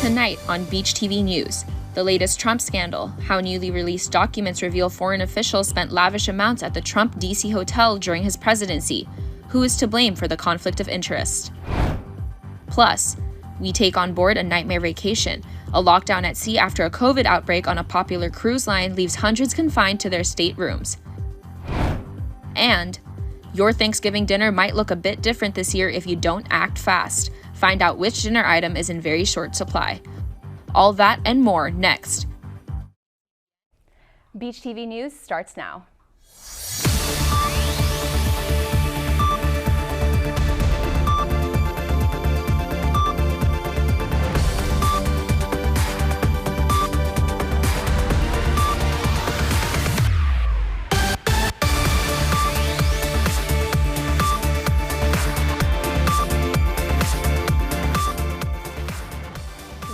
Tonight on Beach TV News, the latest Trump scandal, how newly released documents reveal foreign officials spent lavish amounts at the Trump DC hotel during his presidency. Who is to blame for the conflict of interest? Plus, we take on board a nightmare vacation. A lockdown at sea after a COVID outbreak on a popular cruise line leaves hundreds confined to their staterooms. And your Thanksgiving dinner might look a bit different this year if you don't act fast. Find out which dinner item is in very short supply. All that and more next. Beach TV News starts now.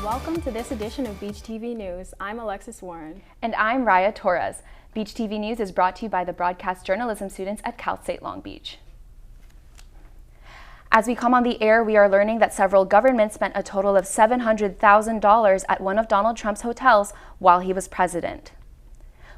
Welcome to this edition of Beach TV News. I'm Alexis Warren. And I'm Raya Torres. Beach TV News is brought to you by the broadcast journalism students at Cal State Long Beach. As we come on the air, we are learning that several governments spent a total of $700,000 at one of Donald Trump's hotels while he was president.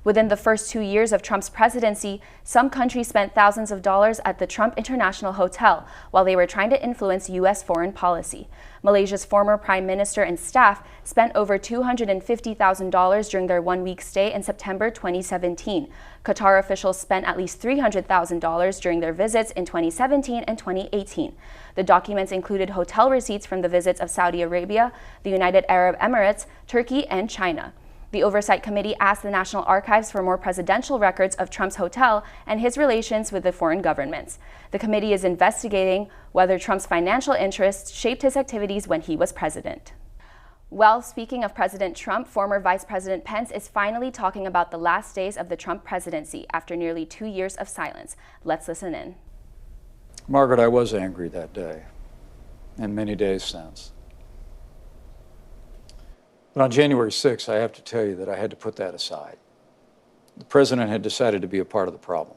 Within the first 2 years of Trump's presidency, some countries spent thousands of dollars at the Trump International Hotel while they were trying to influence U.S. foreign policy. Malaysia's former prime minister and staff spent over $250,000 during their one-week stay in September 2017. Qatar officials spent at least $300,000 during their visits in 2017 and 2018. The documents included hotel receipts from the visits of Saudi Arabia, the United Arab Emirates, Turkey, and China. The Oversight Committee asked the National Archives for more presidential records of Trump's hotel and his relations with the foreign governments. The committee is investigating whether Trump's financial interests shaped his activities when he was president. Well, speaking of President Trump, former Vice President Pence is finally talking about the last days of the Trump presidency after nearly 2 years of silence. Let's listen in. Margaret, I was angry that day, and many days since. But on January 6th, I have to tell you that I had to put that aside. The president had decided to be a part of the problem.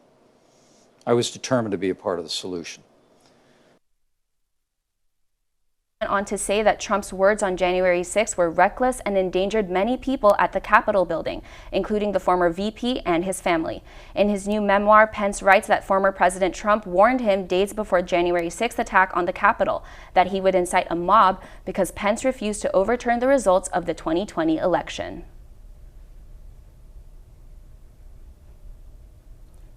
I was determined to be a part of the solution. On to say that Trump's words on January 6th were reckless and endangered many people at the Capitol building, including the former VP and his family. In his new memoir, Pence writes that former President Trump warned him days before January 6th attack on the Capitol that he would incite a mob because Pence refused to overturn the results of the 2020 election.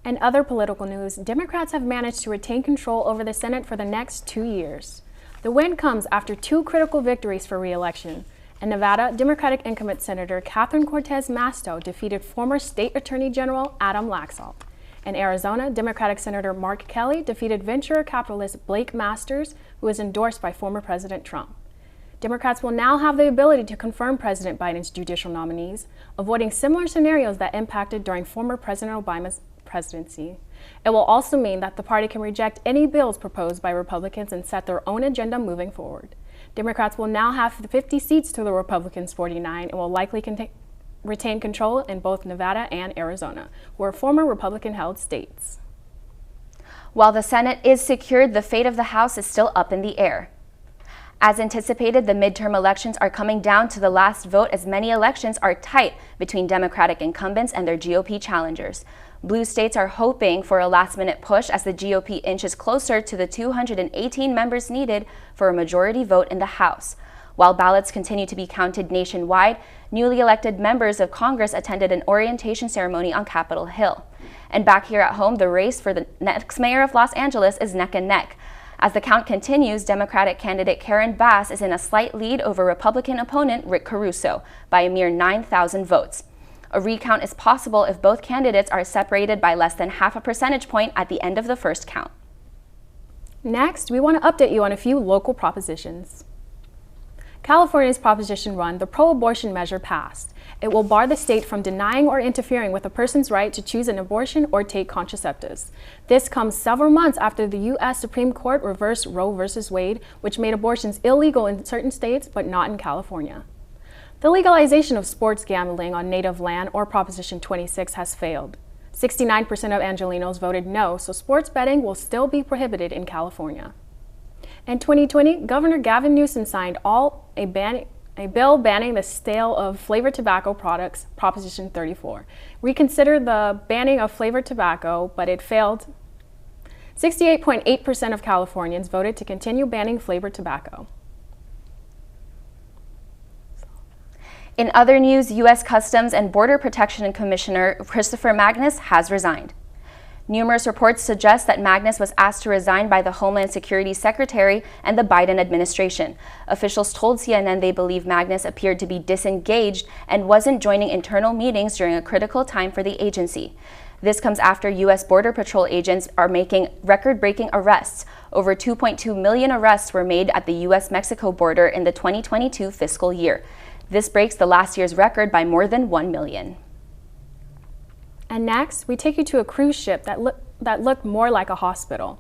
In other political news, Democrats have managed to retain control over the Senate for the next 2 years. The win comes after 2 critical victories for re-election. In Nevada, Democratic incumbent Senator Catherine Cortez Masto defeated former State Attorney General Adam Laxalt. In Arizona, Democratic Senator Mark Kelly defeated venture capitalist Blake Masters, who is endorsed by former President Trump. Democrats will now have the ability to confirm President Biden's judicial nominees, avoiding similar scenarios that impacted during former President Obama's presidency. It will also mean that the party can reject any bills proposed by Republicans and set their own agenda moving forward. Democrats will now have 50 seats to the Republicans' 49 and will likely retain control in both Nevada and Arizona, who are former Republican-held states. While the Senate is secured, the fate of the House is still up in the air. As anticipated, the midterm elections are coming down to the last vote as many elections are tight between Democratic incumbents and their GOP challengers. Blue states are hoping for a last-minute push as the GOP inches closer to the 218 members needed for a majority vote in the House. While ballots continue to be counted nationwide, newly elected members of Congress attended an orientation ceremony on Capitol Hill. And back here at home, the race for the next mayor of Los Angeles is neck and neck. As the count continues, Democratic candidate Karen Bass is in a slight lead over Republican opponent Rick Caruso by a mere 9,000 votes. A recount is possible if both candidates are separated by less than half a percentage point at the end of the first count. Next, we want to update you on a few local propositions. California's Proposition 1, the pro-abortion measure, passed. It will bar the state from denying or interfering with a person's right to choose an abortion or take contraceptives. This comes several months after the U.S. Supreme Court reversed Roe v. Wade, which made abortions illegal in certain states but not in California. The legalization of sports gambling on native land, or Proposition 26, has failed. 69% of Angelenos voted no, so sports betting will still be prohibited in California. In 2020, Governor Gavin Newsom signed a ban A bill banning the sale of flavored tobacco products, Proposition 34. Reconsidered the banning of flavored tobacco, but it failed. 68.8% of Californians voted to continue banning flavored tobacco. In other news, U.S. Customs and Border Protection Commissioner Christopher Magnus has resigned. Numerous reports suggest that Magnus was asked to resign by the Homeland Security Secretary and the Biden administration. Officials told CNN they believe Magnus appeared to be disengaged and wasn't joining internal meetings during a critical time for the agency. This comes after U.S. Border Patrol agents are making record-breaking arrests. Over 2.2 million arrests were made at the U.S.-Mexico border in the 2022 fiscal year. This breaks the last year's record by more than 1 million. And next, we take you to a cruise ship that looked more like a hospital.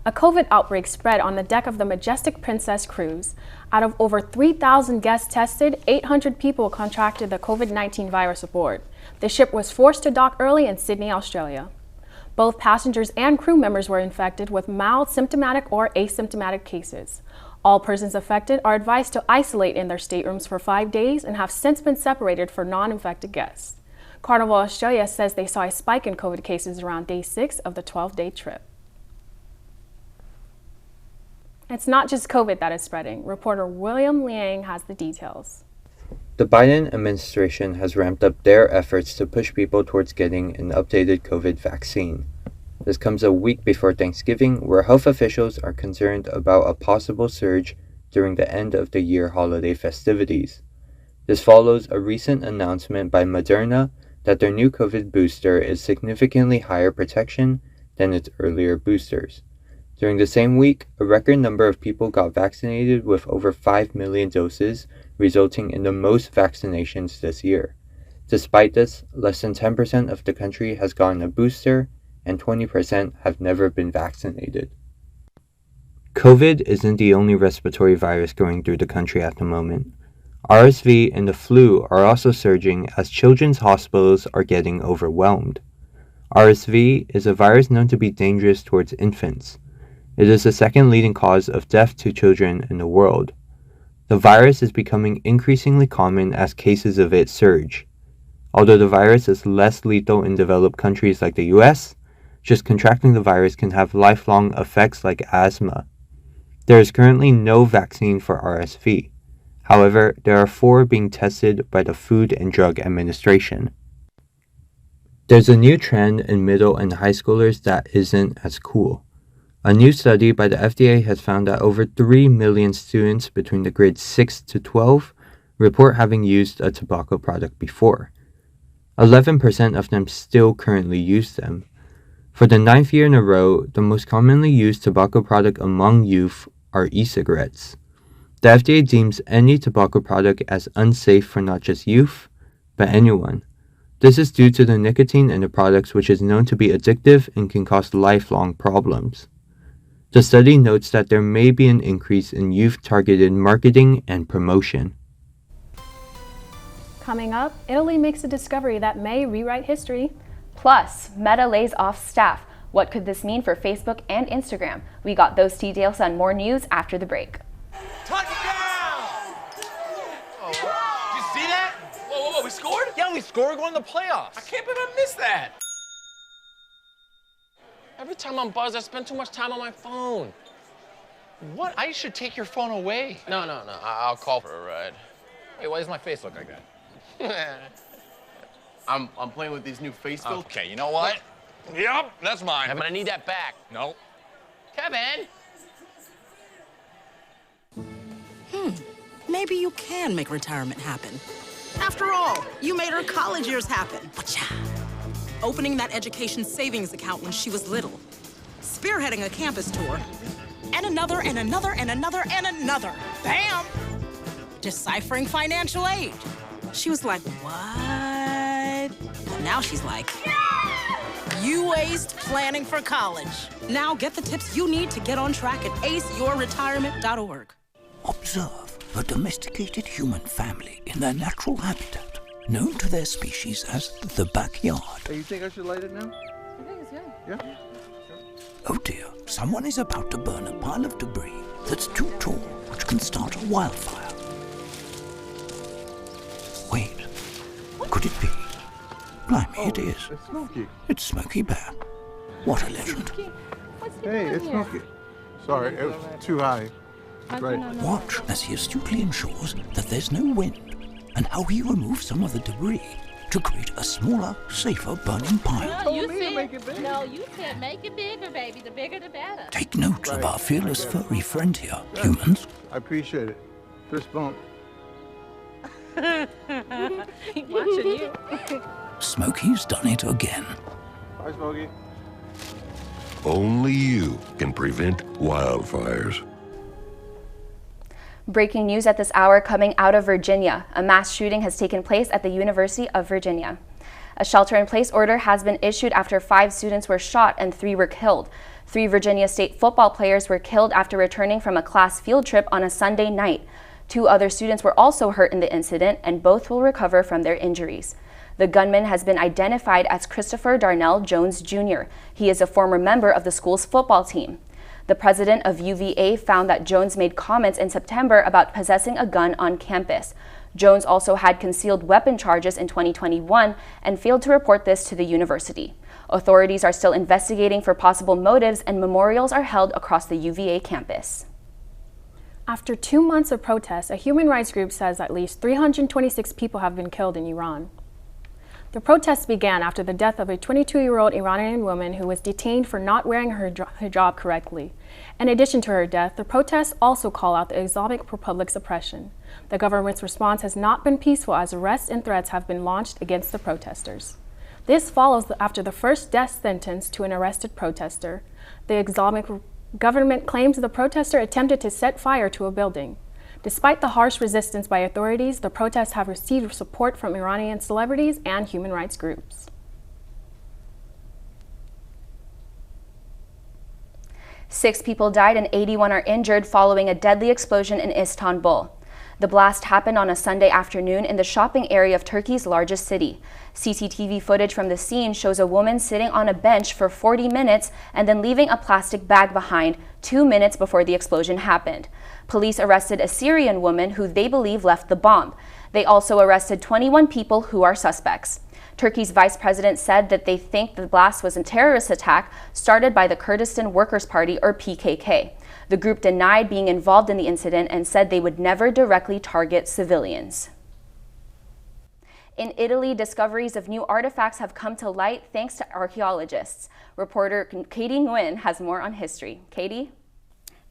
A COVID outbreak spread on the deck of the Majestic Princess cruise. Out of over 3,000 guests tested, 800 people contracted the COVID-19 virus aboard. The ship was forced to dock early in Sydney, Australia. Both passengers and crew members were infected with mild symptomatic or asymptomatic cases. All persons affected are advised to isolate in their staterooms for 5 days and have since been separated for non-infected guests. Carnival Australia says they saw a spike in COVID cases around day 6 of the 12-day trip. It's not just COVID that is spreading. Reporter William Liang has the details. The Biden administration has ramped up their efforts to push people towards getting an updated COVID vaccine. This comes a week before Thanksgiving, where health officials are concerned about a possible surge during the end of the year holiday festivities. This follows a recent announcement by Moderna that their new COVID booster is significantly higher protection than its earlier boosters. During the same week, a record number of people got vaccinated with over 5 million doses, resulting in the most vaccinations this year. Despite this, less than 10% of the country has gotten a booster, and 20% have never been vaccinated. COVID isn't the only respiratory virus going through the country at the moment. RSV and the flu are also surging as children's hospitals are getting overwhelmed. RSV is a virus known to be dangerous towards infants. It is the second leading cause of death to children in the world. The virus is becoming increasingly common as cases of it surge. Although the virus is less lethal in developed countries like the US, just contracting the virus can have lifelong effects like asthma. There is currently no vaccine for RSV. However, there are 4 being tested by the Food and Drug Administration. There's a new trend in middle and high schoolers that isn't as cool. A new study by the FDA has found that over 3 million students between the grades 6 to 12 report having used a tobacco product before. 11% of them still currently use them. For the 9th year in a row, the most commonly used tobacco product among youth are e-cigarettes. The FDA deems any tobacco product as unsafe for not just youth, but anyone. This is due to the nicotine in the products, which is known to be addictive and can cause lifelong problems. The study notes that there may be an increase in youth-targeted marketing and promotion. Coming up, Italy makes a discovery that may rewrite history. Plus, Meta lays off staff. What could this mean for Facebook and Instagram? We got those details and more news after the break. Touchdown! Oh, did you see that? Whoa, we scored? Yeah, we scored going to the playoffs. I can't believe I missed that. Every time I'm buzzed, I spend too much time on my phone. What? I should take your phone away. No, I'll call for a ride. Hey, why does my face look like that? I'm playing with these new face filters. Okay, you know what? Yep, that's mine. But I need that back. No. Kevin! Maybe you can make retirement happen. After all, you made her college years happen. Opening that education savings account when she was little. Spearheading a campus tour. And another, and another, and another, and another. Bam! Deciphering financial aid. She was like, what? But now she's like, you aced planning for college. Now get the tips you need to get on track at aceyourretirement.org. Observe a domesticated human family in their natural habitat, known to their species as the backyard. Hey, you think I should light it now? I think it's good. Yeah? Oh dear, someone is about to burn a pile of debris that's too tall, which can start a wildfire. could it be? Blimey, it is. It's Smokey. It's Smokey Bear. What a legend. Hey, it's Smokey. Sorry, it was too high. Right. Watch as he astutely ensures that there's no wind, and how he removes some of the debris to create a smaller, safer burning pile. No, you said make it bigger, baby. The bigger the better. Take note of our fearless furry friend here, humans. I appreciate it. Fist bump. Watching you. Smokey's done it again. Bye, Smokey. Only you can prevent wildfires. Breaking news at this hour coming out of Virginia. A mass shooting has taken place at the University of Virginia. A shelter-in-place order has been issued after 5 students were shot and 3 were killed. 3 Virginia State football players were killed after returning from a class field trip on a Sunday night. 2 other students were also hurt in the incident, and both will recover from their injuries. The gunman has been identified as Christopher Darnell Jones Jr. He is a former member of the school's football team. The president of UVA found that Jones made comments in September about possessing a gun on campus. Jones also had concealed weapon charges in 2021 and failed to report this to the university. Authorities are still investigating for possible motives, and memorials are held across the UVA campus. After 2 months of protests, a human rights group says at least 326 people have been killed in Iran. The protests began after the death of a 22-year-old Iranian woman who was detained for not wearing her hijab correctly. In addition to her death, the protests also call out the Islamic Republic's oppression. The government's response has not been peaceful, as arrests and threats have been launched against the protesters. This follows after the first death sentence to an arrested protester. The Islamic government claims the protester attempted to set fire to a building. Despite the harsh resistance by authorities, the protests have received support from Iranian celebrities and human rights groups. Six people died and 81 are injured following a deadly explosion in Istanbul. The blast happened on a Sunday afternoon in the shopping area of Turkey's largest city. CCTV footage from the scene shows a woman sitting on a bench for 40 minutes and then leaving a plastic bag behind 2 minutes before the explosion happened. Police arrested a Syrian woman who they believe left the bomb. They also arrested 21 people who are suspects. Turkey's vice president said that they think the blast was a terrorist attack started by the Kurdistan Workers' Party, or PKK. The group denied being involved in the incident and said they would never directly target civilians. In Italy, discoveries of new artifacts have come to light thanks to archaeologists. Reporter Katie Nguyen has more on history. Katie?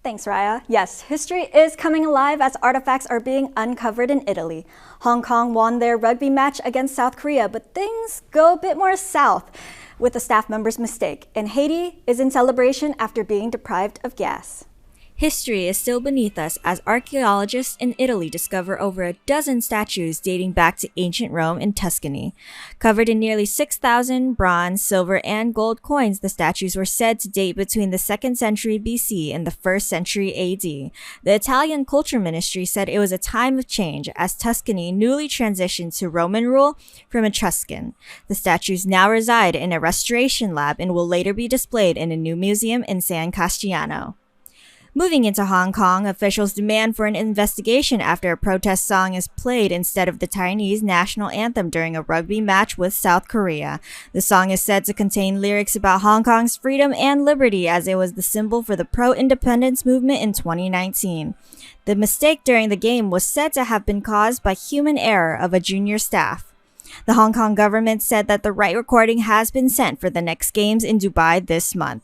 Thanks, Raya. Yes, history is coming alive as artifacts are being uncovered in Italy. Hong Kong won their rugby match against South Korea, but things go a bit more south with a staff member's mistake. And Haiti is in celebration after being deprived of gas. History is still beneath us as archaeologists in Italy discover over a dozen statues dating back to ancient Rome in Tuscany. Covered in nearly 6,000 bronze, silver, and gold coins, the statues were said to date between the 2nd century BC and the 1st century AD. The Italian Culture Ministry said it was a time of change as Tuscany newly transitioned to Roman rule from Etruscan. The statues now reside in a restoration lab and will later be displayed in a new museum in San Castiano. Moving into Hong Kong, officials demand for an investigation after a protest song is played instead of the Chinese national anthem during a rugby match with South Korea. The song is said to contain lyrics about Hong Kong's freedom and liberty, as it was the symbol for the pro-independence movement in 2019. The mistake during the game was said to have been caused by human error of a junior staff. The Hong Kong government said that the right recording has been sent for the next games in Dubai this month.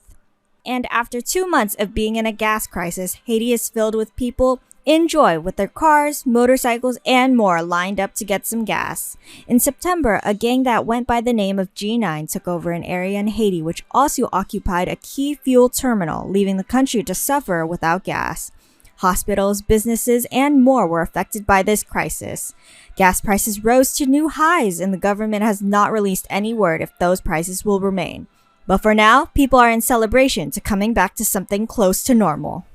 And after 2 months of being in a gas crisis, Haiti is filled with people in joy with their cars, motorcycles, and more lined up to get some gas. In September, a gang that went by the name of G9 took over an area in Haiti which also occupied a key fuel terminal, leaving the country to suffer without gas. Hospitals, businesses, and more were affected by this crisis. Gas prices rose to new highs, and the government has not released any word if those prices will remain. But for now, people are in celebration to coming back to something close to normal.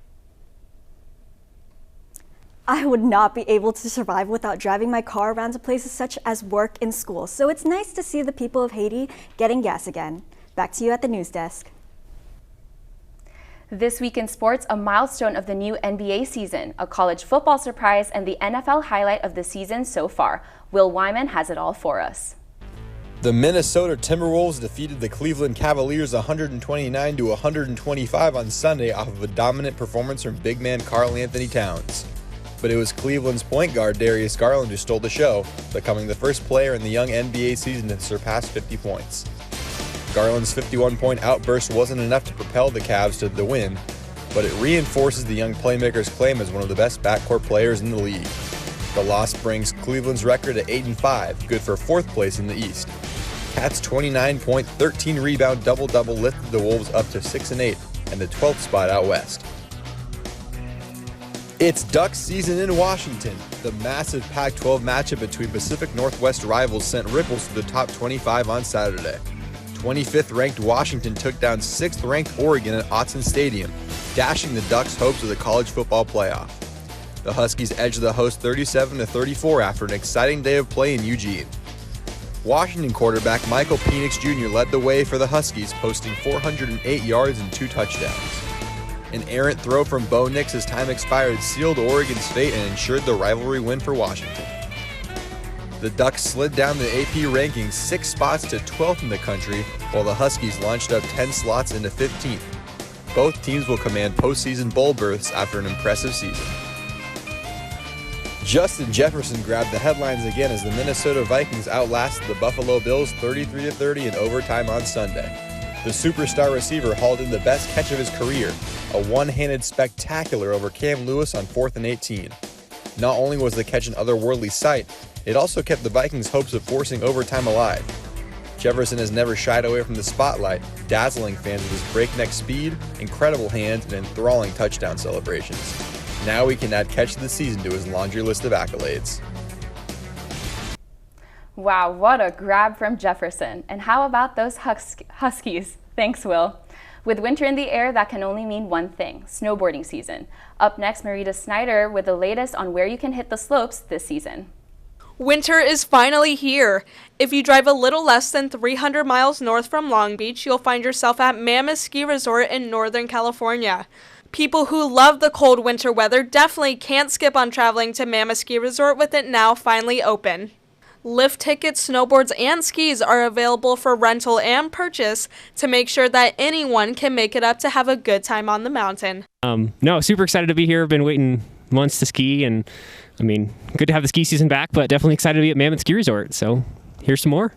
I would not be able to survive without driving my car around to places such as work and school, so it's nice to see the people of Haiti getting gas again. Back to you at the news desk. This week in sports, a milestone of the new NBA season, a college football surprise, and the NFL highlight of the season so far. Will Wyman has it all for us. The Minnesota Timberwolves defeated the Cleveland Cavaliers 129-125 on Sunday off of a dominant performance from big man Karl Anthony Towns. But it was Cleveland's point guard Darius Garland who stole the show, becoming the first player in the young NBA season to surpass 50 points. Garland's 51-point outburst wasn't enough to propel the Cavs to the win, but it reinforces the young playmaker's claim as one of the best backcourt players in the league. The loss brings Cleveland's record to 8-5, good for 4th place in the East. Cat's 29-point, 13-rebound double-double lifted the Wolves up to 6-8 and the 12th spot out west. It's Ducks season in Washington. The massive Pac-12 matchup between Pacific Northwest rivals sent ripples to the top 25 on Saturday. 25th-ranked Washington took down 6th-ranked Oregon at Autzen Stadium, dashing the Ducks' hopes of the college football playoff. The Huskies edged the host 37-34 after an exciting day of play in Eugene. Washington quarterback Michael Penix Jr. led the way for the Huskies, posting 408 yards and 2 touchdowns. An errant throw from Bo Nix as time expired sealed Oregon's fate and ensured the rivalry win for Washington. The Ducks slid down the AP rankings 6 spots to 12th in the country, while the Huskies launched up 10 slots into 15th. Both teams will command postseason bowl berths after an impressive season. Justin Jefferson grabbed the headlines again as the Minnesota Vikings outlasted the Buffalo Bills 33-30 in overtime on Sunday. The superstar receiver hauled in the best catch of his career, a one-handed spectacular over Cam Lewis on 4th and 18. Not only was the catch an otherworldly sight, it also kept the Vikings' hopes of forcing overtime alive. Jefferson has never shied away from the spotlight, dazzling fans with his breakneck speed, incredible hands, and enthralling touchdown celebrations. Now he can add catch of the season to his laundry list of accolades. Wow, what a grab from Jefferson. And how about those Huskies? Thanks, Will. With winter in the air, that can only mean one thing, snowboarding season. Up next, Marita Snyder with the latest on where you can hit the slopes this season. Winter is finally here. If you drive a little less than 300 miles north from Long Beach, you'll find yourself at Mammoth Ski Resort in Northern California. People who love the cold winter weather definitely can't skip on traveling to Mammoth Ski Resort with it now finally open. Lift tickets, snowboards, and skis are available for rental and purchase to make sure that anyone can make it up to have a good time on the mountain. No, super excited to be here. I've been waiting months to ski, and I mean, good to have the ski season back, but definitely excited to be at Mammoth Ski Resort. So here's some more.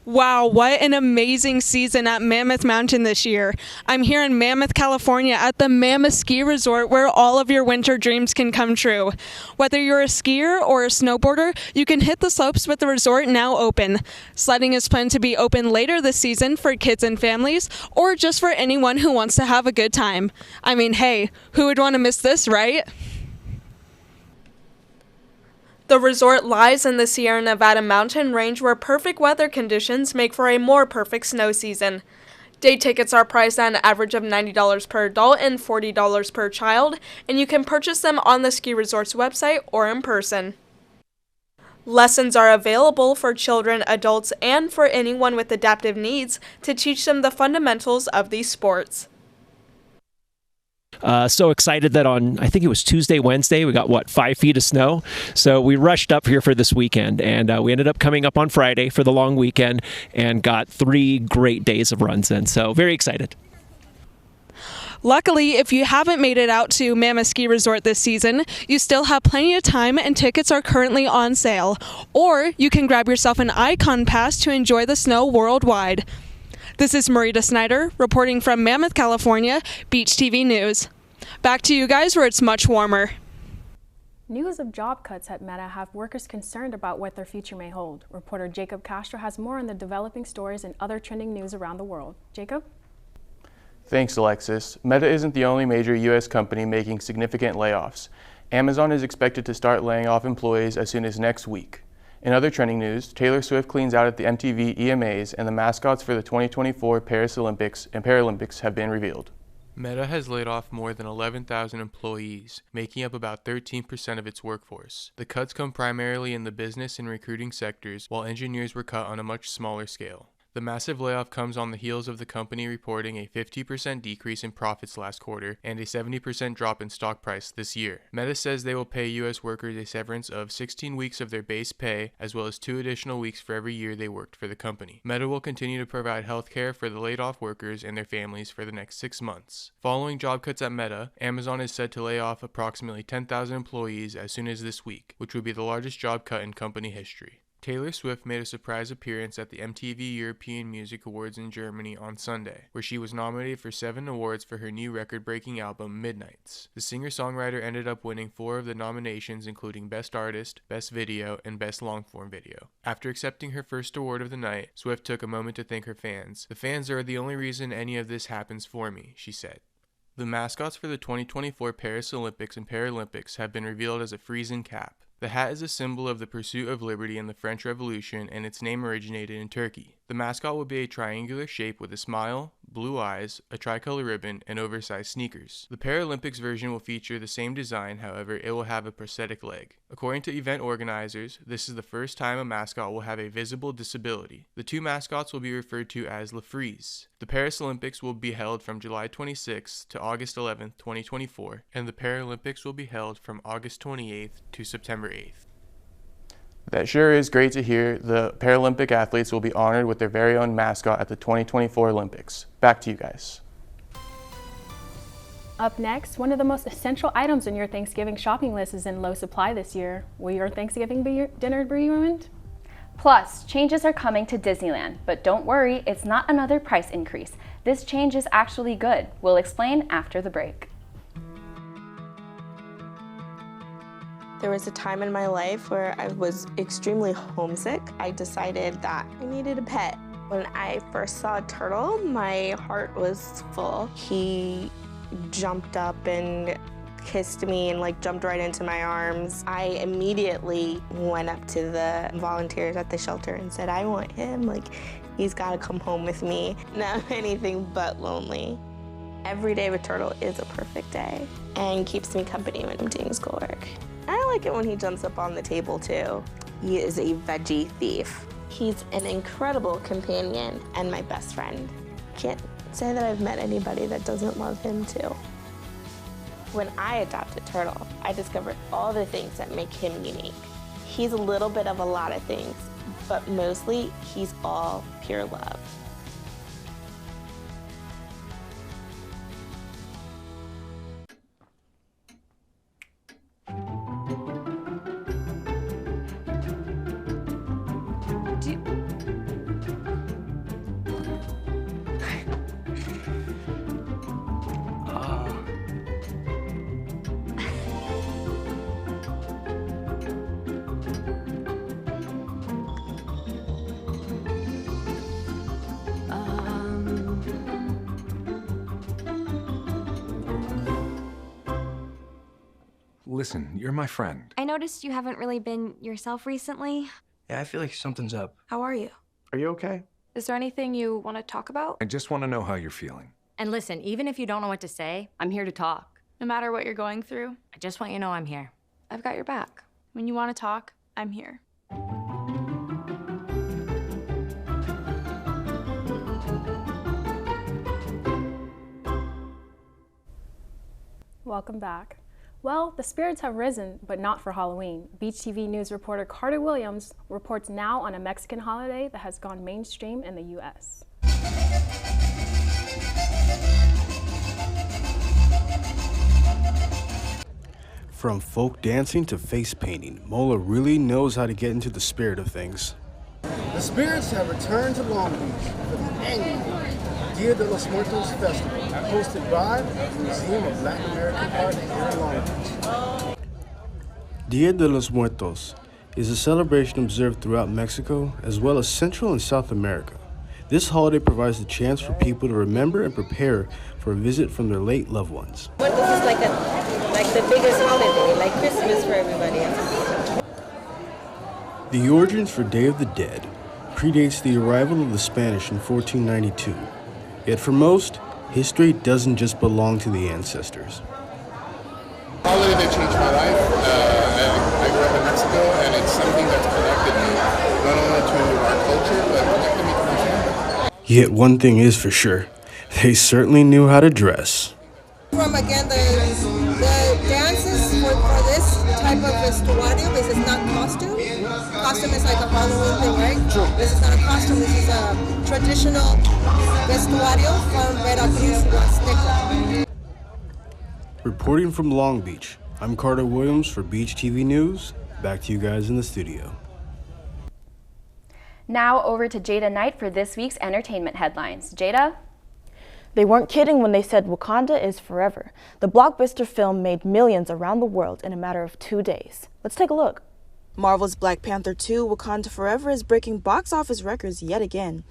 Wow, what an amazing season at Mammoth Mountain this year. I'm here in Mammoth, California at the Mammoth Ski Resort where all of your winter dreams can come true. Whether you're a skier or a snowboarder, you can hit the slopes with the resort now open. Sledding is planned to be open later this season for kids and families or just for anyone who wants to have a good time. I mean, hey, who would want to miss this, right? The resort lies in the Sierra Nevada mountain range where perfect weather conditions make for a more perfect snow season. Day tickets are priced at an average of $90 per adult and $40 per child, and you can purchase them on the ski resort's website or in person. Lessons are available for children, adults, and for anyone with adaptive needs to teach them the fundamentals of these sports. So excited that on, I think it was Tuesday, Wednesday, we got, 5 feet of snow. So we rushed up here for this weekend, and we ended up coming up on Friday for the long weekend and got 3 great days of runs in. So very excited. Luckily, if you haven't made it out to Mammoth Ski Resort this season, you still have plenty of time and tickets are currently on sale. Or you can grab yourself an Icon Pass to enjoy the snow worldwide. This is Marita Snyder reporting from Mammoth, California, Beach TV News. Back to you guys where it's much warmer. News of job cuts at Meta have workers concerned about what their future may hold. Reporter Jacob Castro has more on the developing stories and other trending news around the world. Jacob? Thanks, Alexis. Meta isn't the only major U.S. company making significant layoffs. Amazon is expected to start laying off employees as soon as next week. In other trending news, Taylor Swift cleans out at the MTV EMAs, and the mascots for the 2024 Paris Olympics and Paralympics have been revealed. Meta has laid off more than 11,000 employees, making up about 13% of its workforce. The cuts come primarily in the business and recruiting sectors, while engineers were cut on a much smaller scale. The massive layoff comes on the heels of the company reporting a 50% decrease in profits last quarter and a 70% drop in stock price this year. Meta says they will pay U.S. workers a severance of 16 weeks of their base pay, as well as 2 additional weeks for every year they worked for the company. Meta will continue to provide health care for the laid-off workers and their families for the next 6 months. Following job cuts at Meta, Amazon is set to lay off approximately 10,000 employees as soon as this week, which would be the largest job cut in company history. Taylor Swift made a surprise appearance at the MTV European Music Awards in Germany on Sunday, where she was nominated for 7 awards for her new record-breaking album, Midnights. The singer-songwriter ended up winning 4 of the nominations, including Best Artist, Best Video, and Best Long-Form Video. After accepting her first award of the night, Swift took a moment to thank her fans. "The fans are the only reason any of this happens for me," she said. The mascots for the 2024 Paris Olympics and Paralympics have been revealed as a Frisian cap. The hat is a symbol of the pursuit of liberty in the French Revolution, and its name originated in Turkey. The mascot will be a triangular shape with a smile, blue eyes, a tricolor ribbon, and oversized sneakers. The Paralympics version will feature the same design, however, it will have a prosthetic leg. According to event organizers, this is the first time a mascot will have a visible disability. The 2 mascots will be referred to as Le Frise. The Paris Olympics will be held from July 26th to August 11th, 2024, and the Paralympics will be held from August 28th to September 8th. That sure is great to hear. The Paralympic athletes will be honored with their very own mascot at the 2024 Olympics. Back to you guys. Up next, one of the most essential items on your Thanksgiving shopping list is in low supply this year. Will your Thanksgiving dinner be ruined? Plus, changes are coming to Disneyland, but don't worry, it's not another price increase. This change is actually good. We'll explain after the break. There was a time in my life where I was extremely homesick. I decided that I needed a pet. When I first saw a turtle, my heart was full. He jumped up and kissed me and jumped right into my arms. I immediately went up to the volunteers at the shelter and said, I want him. He's gotta come home with me. Now I'm anything but lonely. Every day with Turtle is a perfect day and keeps me company when I'm doing schoolwork. I like it when he jumps up on the table too. He is a veggie thief. He's an incredible companion and my best friend. Can't say that I've met anybody that doesn't love him too. When I adopted Turtle, I discovered all the things that make him unique. He's a little bit of a lot of things, but mostly he's all pure love. Listen, you're my friend. I noticed you haven't really been yourself recently. Yeah, I feel like something's up. How are you? Are you okay? Is there anything you want to talk about? I just want to know how you're feeling. And listen, even if you don't know what to say, I'm here to talk. No matter what you're going through, I just want you to know I'm here. I've got your back. When you want to talk, I'm here. Welcome back. Well, the spirits have risen, but not for Halloween. Beach TV News reporter Carter Williams reports now on a Mexican holiday that has gone mainstream in the U.S. From folk dancing to face painting, Mola really knows how to get into the spirit of things. The spirits have returned to Long Beach for the annual Dia de los Muertos Festival, hosted by the Museum of Latin American Art here in Long Beach. Dia de los Muertos is a celebration observed throughout Mexico as well as Central and South America. This holiday provides the chance for people to remember and prepare for a visit from their late loved ones. Muertos is like the biggest holiday, like Christmas for everybody else. The origins for Day of the Dead predates the arrival of the Spanish in 1492. Yet for most, history doesn't just belong to the ancestors. Holiday that changed my life. I grew up in Mexico, and it's something that's connected me not only to our culture, but connected me to my family. Yet one thing is for sure, they certainly knew how to dress. From again, the dances for this type of vestuario, this is not costume. Costume is like a Halloween thing, right? True. This is not a costume, this is a traditional vestuario from Veracruz, Huasteca. Reporting from Long Beach, I'm Carter Williams for Beach TV News. Back to you guys in the studio. Now over to Jada Knight for this week's entertainment headlines. Jada? They weren't kidding when they said Wakanda is forever. The blockbuster film made millions around the world in a matter of 2 days. Let's take a look. Marvel's Black Panther 2, Wakanda Forever is breaking box office records yet again.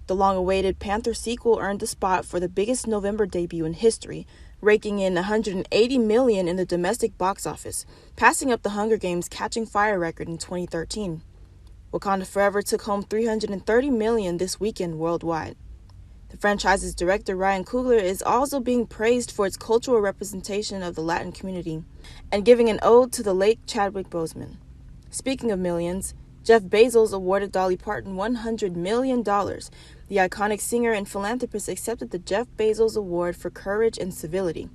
The long-awaited Panther sequel earned the spot for the biggest November debut in history, raking in $180 million in the domestic box office, passing up the Hunger Games' Catching Fire record in 2013. Wakanda Forever took home $330 million this weekend worldwide. The franchise's director Ryan Coogler is also being praised for its cultural representation of the Latin community and giving an ode to the late Chadwick Boseman. Speaking of millions, Jeff Bezos awarded Dolly Parton $100 million. The iconic singer and philanthropist accepted the Jeff Bezos Award for Courage and Civility.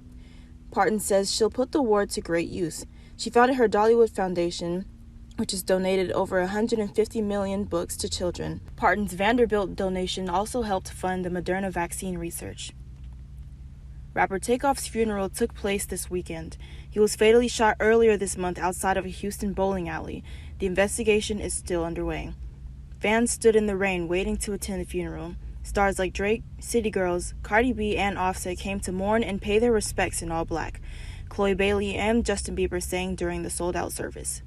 Parton says she'll put the award to great use. She founded her Dollywood Foundation, which has donated over 150 million books to children. Parton's Vanderbilt donation also helped fund the Moderna vaccine research. Rapper Takeoff's funeral took place this weekend. He was fatally shot earlier this month outside of a Houston bowling alley. The investigation is still underway. Fans stood in the rain waiting to attend the funeral. Stars like Drake, City Girls, Cardi B, and Offset came to mourn and pay their respects in all black. Chloe Bailey and Justin Bieber sang during the sold-out service.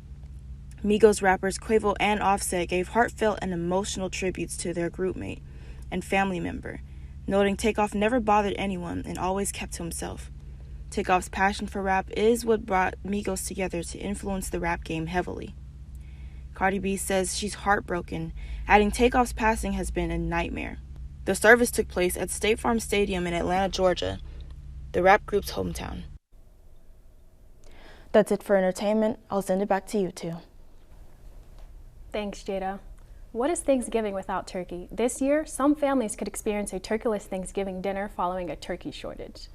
Migos rappers Quavo and Offset gave heartfelt and emotional tributes to their groupmate and family member, noting Takeoff never bothered anyone and always kept to himself. Takeoff's passion for rap is what brought Migos together to influence the rap game heavily. Cardi B says she's heartbroken, adding Takeoff's passing has been a nightmare. The service took place at State Farm Stadium in Atlanta, Georgia, the rap group's hometown. That's it for entertainment. I'll send it back to you two. Thanks, Jada. What is Thanksgiving without turkey? This year, some families could experience a turkeyless Thanksgiving dinner following a turkey shortage.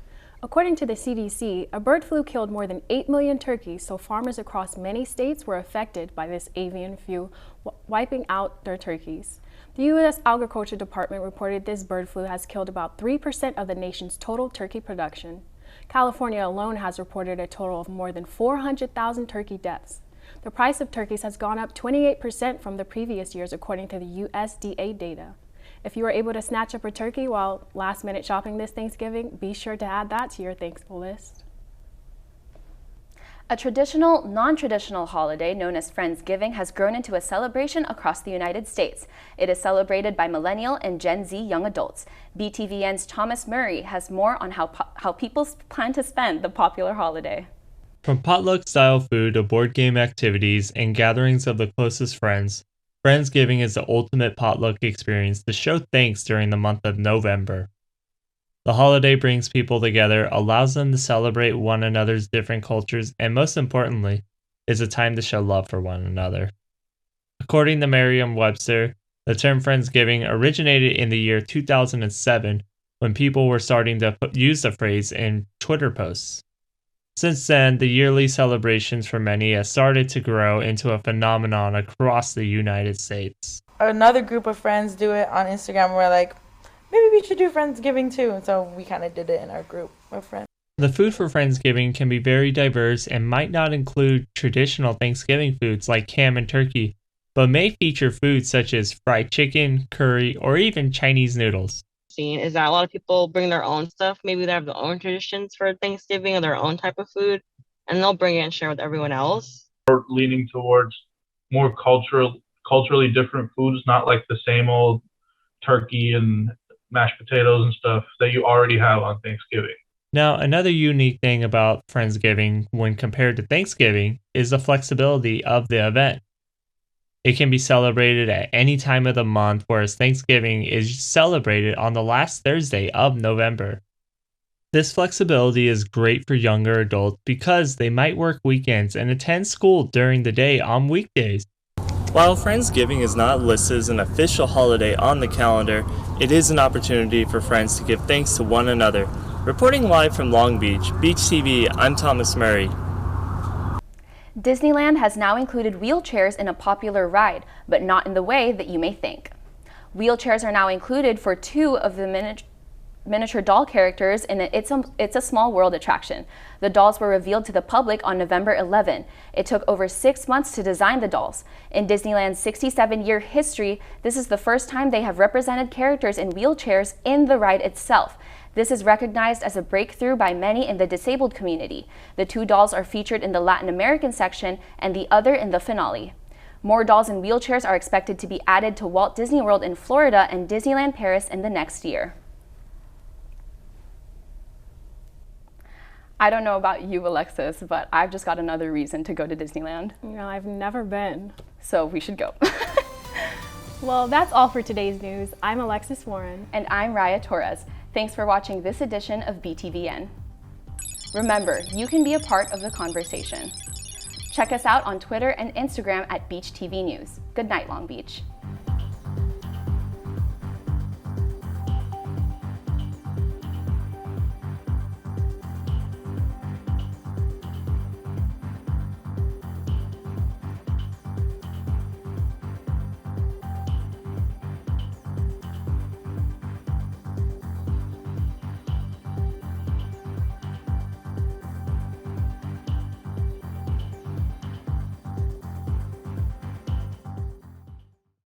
According to the CDC, a bird flu killed more than 8 million turkeys, so farmers across many states were affected by this avian flu, wiping out their turkeys. The U.S. Agriculture Department reported this bird flu has killed about 3% of the nation's total turkey production. California alone has reported a total of more than 400,000 turkey deaths. The price of turkeys has gone up 28% from the previous years, according to the USDA data. If you were able to snatch up a turkey while last-minute shopping this Thanksgiving, be sure to add that to your thankful list. A traditional, non-traditional holiday known as Friendsgiving has grown into a celebration across the United States. It is celebrated by millennial and Gen Z young adults. BTVN's Thomas Murray has more on how people plan to spend the popular holiday. From potluck-style food to board game activities and gatherings of the closest friends, Friendsgiving is the ultimate potluck experience to show thanks during the month of November. The holiday brings people together, allows them to celebrate one another's different cultures, and most importantly, is a time to show love for one another. According to Merriam-Webster, the term Friendsgiving originated in the year 2007 when people were starting to use the phrase in Twitter posts. Since then, the yearly celebrations for many has started to grow into a phenomenon across the United States. Another group of friends do it on Instagram. We're like, maybe we should do Friendsgiving too. So we kind of did it in our group of friends. The food for Friendsgiving can be very diverse and might not include traditional Thanksgiving foods like ham and turkey, but may feature foods such as fried chicken, curry, or even Chinese noodles. Is that a lot of people bring their own stuff. Maybe they have their own traditions for Thanksgiving or their own type of food, and they'll bring it and share with everyone else. We're leaning towards more culturally different foods, not like the same old turkey and mashed potatoes and stuff that you already have on Thanksgiving. Now, another unique thing about Friendsgiving when compared to Thanksgiving is the flexibility of the event. It can be celebrated at any time of the month, whereas Thanksgiving is celebrated on the last Thursday of November. This flexibility is great for younger adults because they might work weekends and attend school during the day on weekdays. While Friendsgiving is not listed as an official holiday on the calendar, it is an opportunity for friends to give thanks to one another. Reporting live from Long Beach, Beach TV, I'm Thomas Murray. Disneyland has now included wheelchairs in a popular ride, but not in the way that you may think. Wheelchairs are now included for 2 of the miniature doll characters in It's a Small World attraction. The dolls were revealed to the public on November 11. It took over 6 months to design the dolls. In Disneyland's 67-year history, this is the first time they have represented characters in wheelchairs in the ride itself. This is recognized as a breakthrough by many in the disabled community. The 2 dolls are featured in the Latin American section and the other in the finale. More dolls in wheelchairs are expected to be added to Walt Disney World in Florida and Disneyland Paris in the next year. I don't know about you, Alexis, but I've just got another reason to go to Disneyland. You know, I've never been. So we should go. Well, that's all for today's news. I'm Alexis Warren. And I'm Raya Torres. Thanks for watching this edition of BTVN. Remember, you can be a part of the conversation. Check us out on Twitter and Instagram at Beach TV News. Good night, Long Beach.